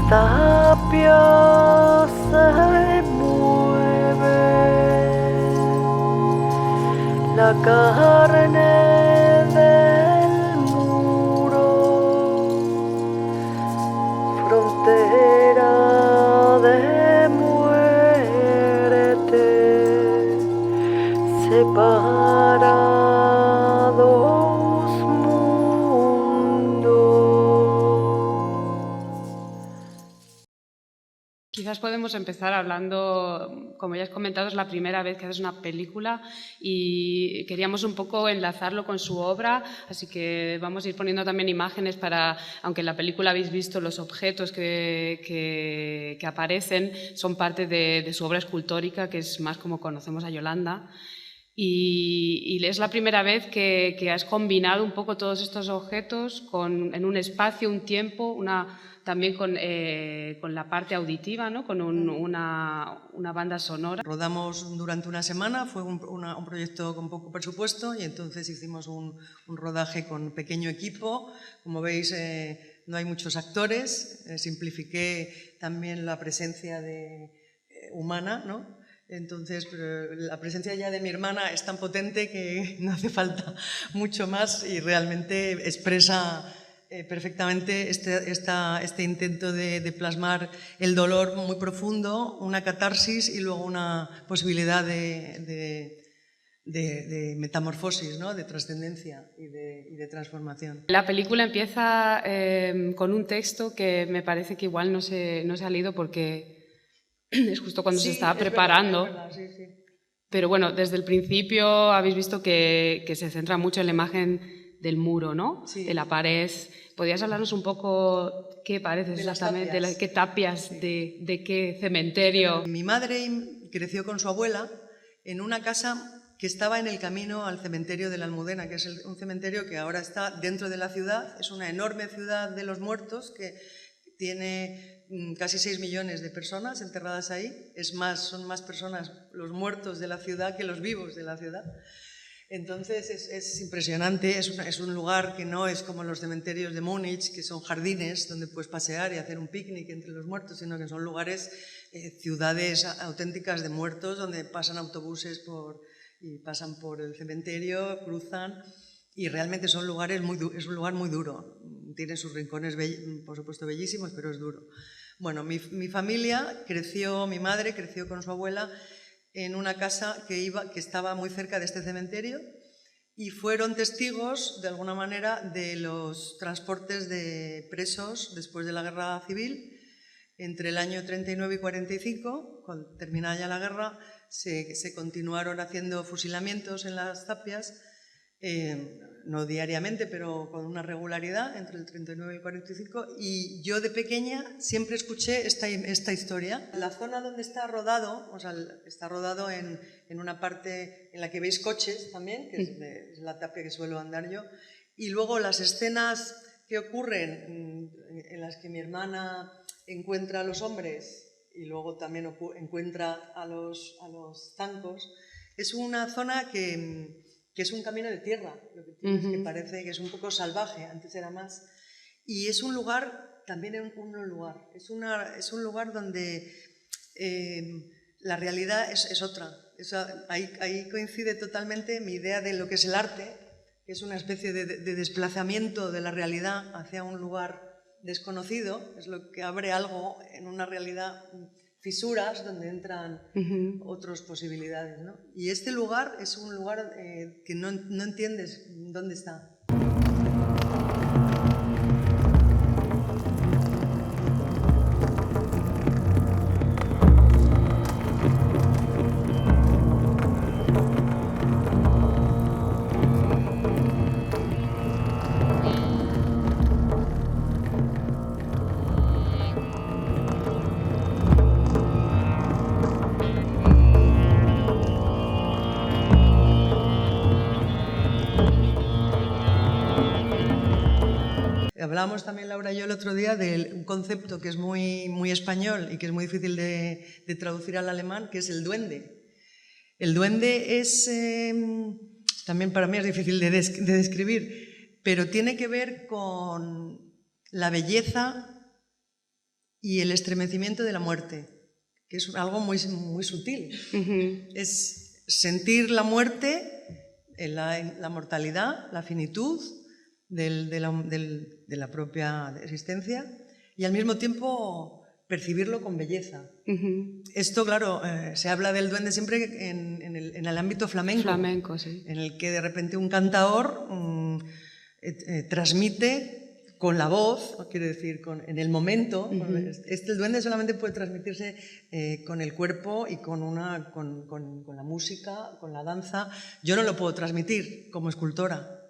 tapias se mueve, la carne del muro, frontera de muerte, separa dos mundos. Quizás podemos empezar hablando, como ya has comentado, es la primera vez que haces una película y queríamos un poco enlazarlo con su obra, así que vamos a ir poniendo también imágenes para, aunque en la película habéis visto los objetos que aparecen, son parte de su obra escultórica, que es más como conocemos a Yolanda. Y es la primera vez que has combinado un poco todos estos objetos en un espacio, un tiempo, también con la parte auditiva, ¿no? Con una banda sonora. Rodamos durante una semana, fue un proyecto con poco presupuesto y entonces hicimos un rodaje con pequeño equipo. Como veis, no hay muchos actores, simplifiqué también la presencia humana, ¿no? Entonces, la presencia ya de mi hermana es tan potente que no hace falta mucho más y realmente expresa perfectamente este intento de plasmar el dolor muy profundo, una catarsis y luego una posibilidad de metamorfosis, ¿no? De trascendencia y de transformación. La película empieza con un texto que me parece que igual no se ha leído porque es justo cuando se estaba preparando. Verdad, sí. Pero bueno, desde el principio habéis visto que se centra mucho en la imagen del muro, ¿no? Sí. De la pared. ¿Podrías hablarnos un poco qué parece exactamente? ¿Qué tapias? Sí. ¿De qué cementerio? Mi madre creció con su abuela en una casa que estaba en el camino al cementerio de la Almudena, que es un cementerio que ahora está dentro de la ciudad. Es una enorme ciudad de los muertos que tiene casi 6 millones de personas enterradas ahí. Son más personas los muertos de la ciudad que los vivos de la ciudad. Entonces es impresionante, es un lugar que no es como los cementerios de Múnich, que son jardines donde puedes pasear y hacer un picnic entre los muertos, sino que son lugares, ciudades auténticas de muertos, donde pasan autobuses y pasan por el cementerio, cruzan, y realmente es un lugar muy duro. Tiene sus rincones, por supuesto, bellísimos, pero es duro. Bueno, mi familia mi madre creció con su abuela en una casa que estaba muy cerca de este cementerio y fueron testigos, de alguna manera, de los transportes de presos después de la Guerra Civil. Entre el año 39 y 45, cuando terminada ya la guerra, se continuaron haciendo fusilamientos en las tapias, no diariamente, pero con una regularidad entre el 39 y el 45, y yo de pequeña siempre escuché esta historia. La zona donde está rodado, está rodado en una parte en la que veis coches también, que es la tapia que suelo andar yo, y luego las escenas que ocurren en las que mi hermana encuentra a los hombres y luego también encuentra a los zancos, es una zona que es un camino de tierra, lo que tienes, que parece que es un poco salvaje, antes era más. Y es un lugar, también es un lugar donde la realidad es otra. Ahí coincide totalmente mi idea de lo que es el arte, que es una especie de desplazamiento de la realidad hacia un lugar desconocido, es lo que abre algo en una realidad, fisuras donde entran otras posibilidades, ¿no? Y este lugar es un lugar que no entiendes dónde está. Hablábamos también, Laura y yo, el otro día de un concepto que es muy, muy español y que es muy difícil de traducir al alemán, que es el duende. El duende es, también para mí es difícil de describir, pero tiene que ver con la belleza y el estremecimiento de la muerte, que es algo muy, muy sutil. Es sentir la muerte, la mortalidad, la finitud de la propia existencia y al mismo tiempo percibirlo con belleza. Esto, claro, se habla del duende siempre en el ámbito flamenco. Flamenco, sí. En el que de repente un cantador transmite con la voz, quiero decir, en el momento. El duende solamente puede transmitirse con el cuerpo y con la música, con la danza. Yo no lo puedo transmitir como escultora.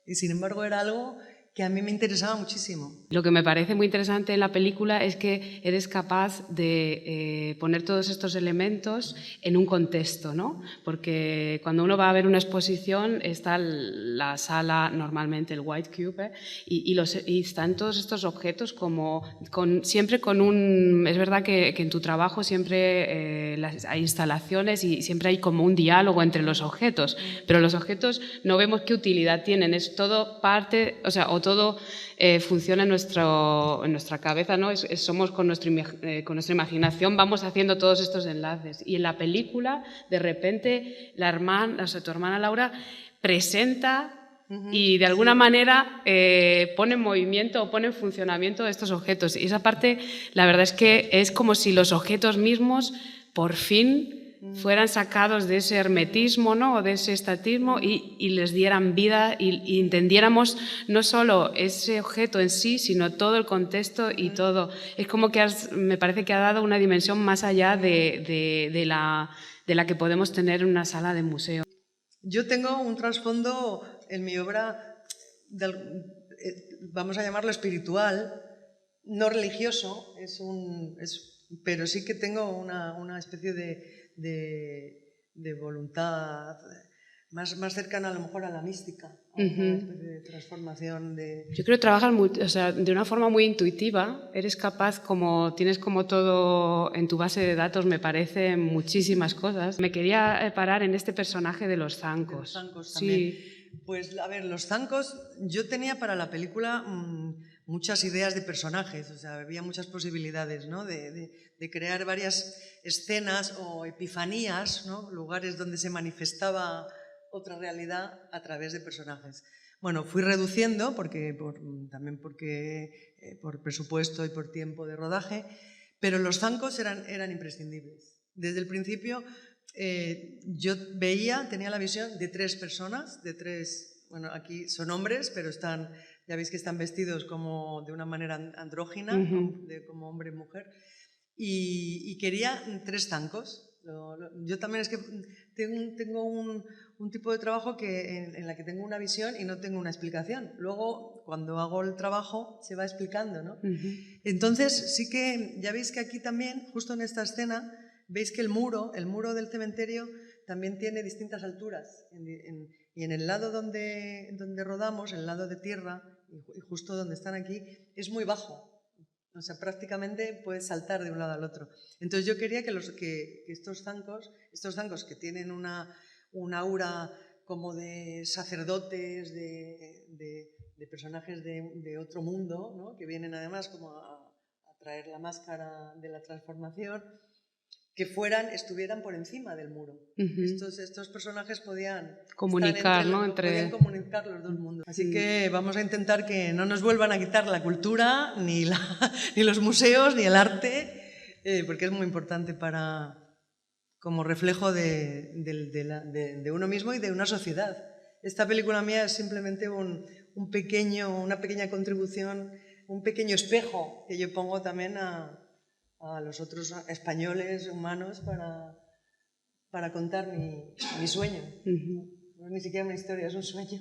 Y sin embargo era algo que a mí me interesaba muchísimo. Lo que me parece muy interesante en la película es que eres capaz de poner todos estos elementos en un contexto, ¿no? Porque cuando uno va a ver una exposición está la sala, normalmente el White Cube, y están todos estos objetos como siempre con un... Es verdad que en tu trabajo siempre hay instalaciones y siempre hay como un diálogo entre los objetos, pero los objetos no vemos qué utilidad tienen, es todo parte, o sea, todo funciona en nuestra cabeza, ¿no? Somos con nuestra imaginación, vamos haciendo todos estos enlaces. Y en la película, de repente, tu hermana Laura presenta y de alguna manera pone en movimiento o pone en funcionamiento estos objetos. Y esa parte, la verdad es que es como si los objetos mismos, por fin, fueran sacados de ese hermetismo, ¿no? O de ese estatismo y les dieran vida y entendiéramos no solo ese objeto en sí, sino todo el contexto y todo. Es como que me parece que ha dado una dimensión más allá de la que podemos tener en una sala de museo. Yo tengo un trasfondo en mi obra, vamos a llamarlo espiritual, no religioso, pero sí que tengo una especie de voluntad más cercana a lo mejor a la mística, a una especie de transformación de... Yo creo que trabajas de una forma muy intuitiva, eres capaz, tienes como todo en tu base de datos, me parece, muchísimas cosas. Me quería parar en este personaje de los zancos. De los zancos también. Sí. Pues a ver, los zancos, yo tenía para la película muchas ideas de personajes, o sea, había muchas posibilidades, ¿no? de crear varias escenas o epifanías, ¿no? Lugares donde se manifestaba otra realidad a través de personajes. Bueno, fui reduciendo, también porque por presupuesto y por tiempo de rodaje, pero los zancos eran imprescindibles. Desde el principio yo tenía la visión de 3 personas, bueno, aquí son hombres, pero ya veis que están vestidos como de una manera andrógina, como hombre y mujer, y quería 3 zancos. Yo también es que tengo un tipo de trabajo en la que tengo una visión y no tengo una explicación. Luego, cuando hago el trabajo, se va explicando, ¿no? Entonces, sí que ya veis que aquí también, justo en esta escena, veis que el muro del cementerio también tiene distintas alturas. Y en el lado donde rodamos, el lado de tierra, y justo donde están aquí, es muy bajo. O sea, prácticamente puedes saltar de un lado al otro. Entonces yo quería que estos zancos que tienen una aura como de sacerdotes, de personajes de otro mundo, ¿no? Que vienen además como a traer la máscara de la transformación, que estuvieran por encima del muro. Estos personajes podían comunicar, ¿no? Podían comunicar los dos mundos. Así que vamos a intentar que no nos vuelvan a quitar la cultura, ni los museos, ni el arte, porque es muy importante como reflejo de uno mismo y de una sociedad. Esta película mía es simplemente una pequeña contribución, un pequeño espejo que yo pongo también a los otros españoles humanos para contar mi sueño. No es ni siquiera una historia, es un sueño.